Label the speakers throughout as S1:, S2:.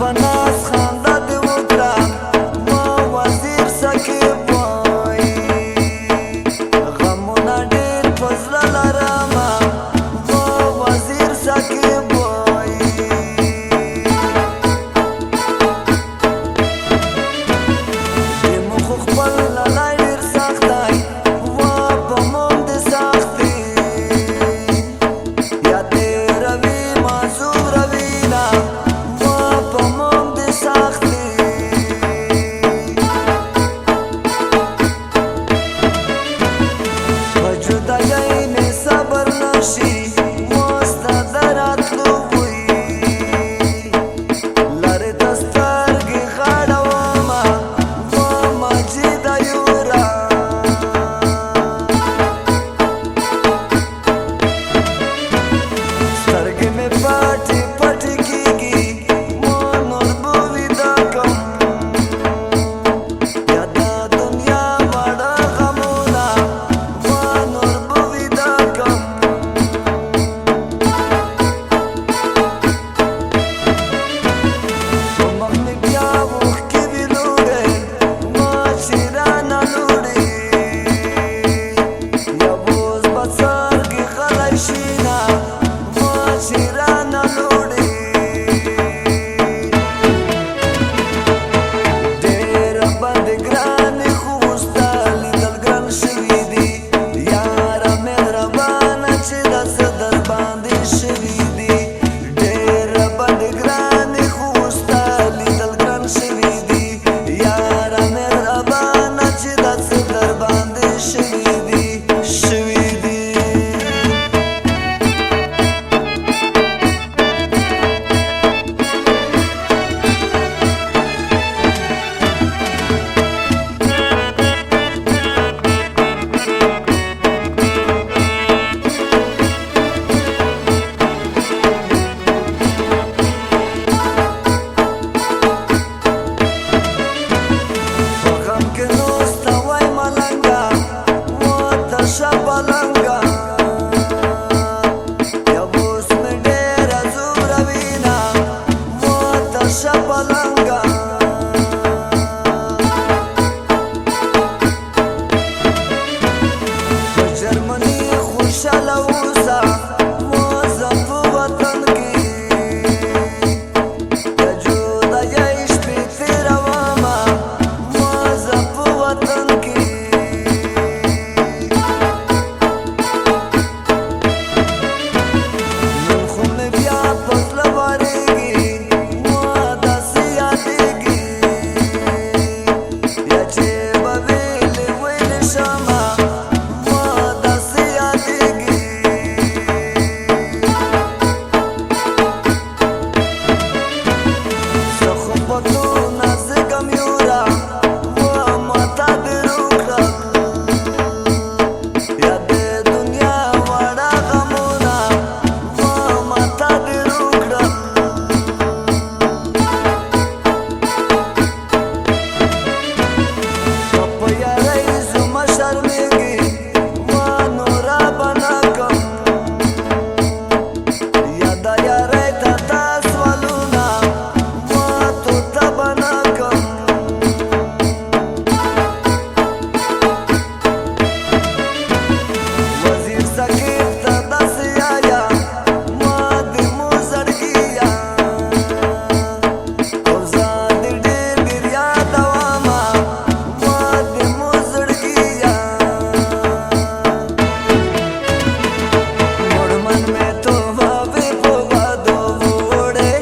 S1: پناس خانده دی وکړه ما وزیر سکیب وایي غمونه ډېر په زړه لرمه ما وزیر سکیب وایي د مخو خپل للی ډېر سخت دی وا په موږ د سخت دی یا دې روي معذور روینه وا په موږ د سخت دی په جدایۍ مې صبر نشي ما ستا د راتلو بوی لرې د سترګې غړومه وا مجیده یوره سترګې مې پټې پټې کېږي ما نور به ویده کړم یا د دنیا واړه غمونه ما نور به ویده کړم په مخ مې بیا اوښکې وي لوړې ما چې رانه لوړې یا اوس به څرګې غلی شي نه ما چې رانه لوړې ډېره باندې ګرانې خو ستا لیدل ګران شوي دي یاره مهربانه چې داسې در باندې شوي دي ډېره باندې ګرانې خو ستا لیدل ګران شوي دي یاره مهربانه چې داسې در باندې شوي دي شوي دي په غم کې نوسته وای ملنګه وا تشه پلنګه یا اوس مې ډېره زوروینه وا تشه پلنګه په جرمني خوشحاله اوسه وا زه په وطن کې د جدایۍ شپې تېرومه وا زه په وطن کې نن خو مې بیا په زړه وارېږي وا داسې یادېږي یا چې به ویلې ویلې شمه وا داسې یادېږي زه خو په تو نازکم یوره وا ماته ډېر وکړل یا د دنیا واړه غمونه وا ماته ډېر وکړل په یارۍ زما شرمېږي وا نوره به نه کړم یا د یارۍ ته تا سوالونه وا توته به نه کړم وزیر سکیب ته داسې یایا ما د مو زړګي او زه دې ډېر ډېر یادومه ما د مو زړګي مړمن مې توبه په بادو وړې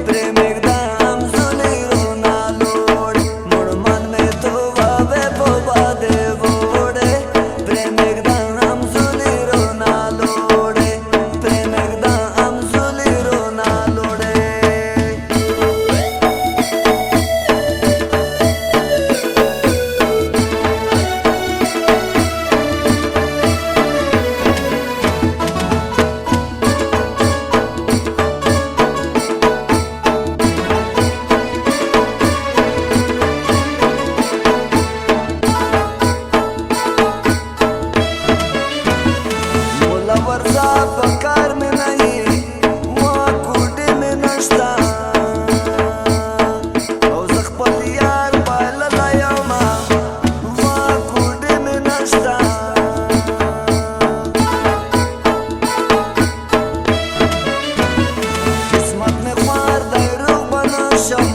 S1: پرېم اقدام زولې رونا لوړ مړمن مې توبه په بادو وړې پرېم اقدام زولې رونا لوړ پرېم اقدام زولې رونا لوړې مولا ورځه په کار مې نه یې ما کوټې مې نشته شم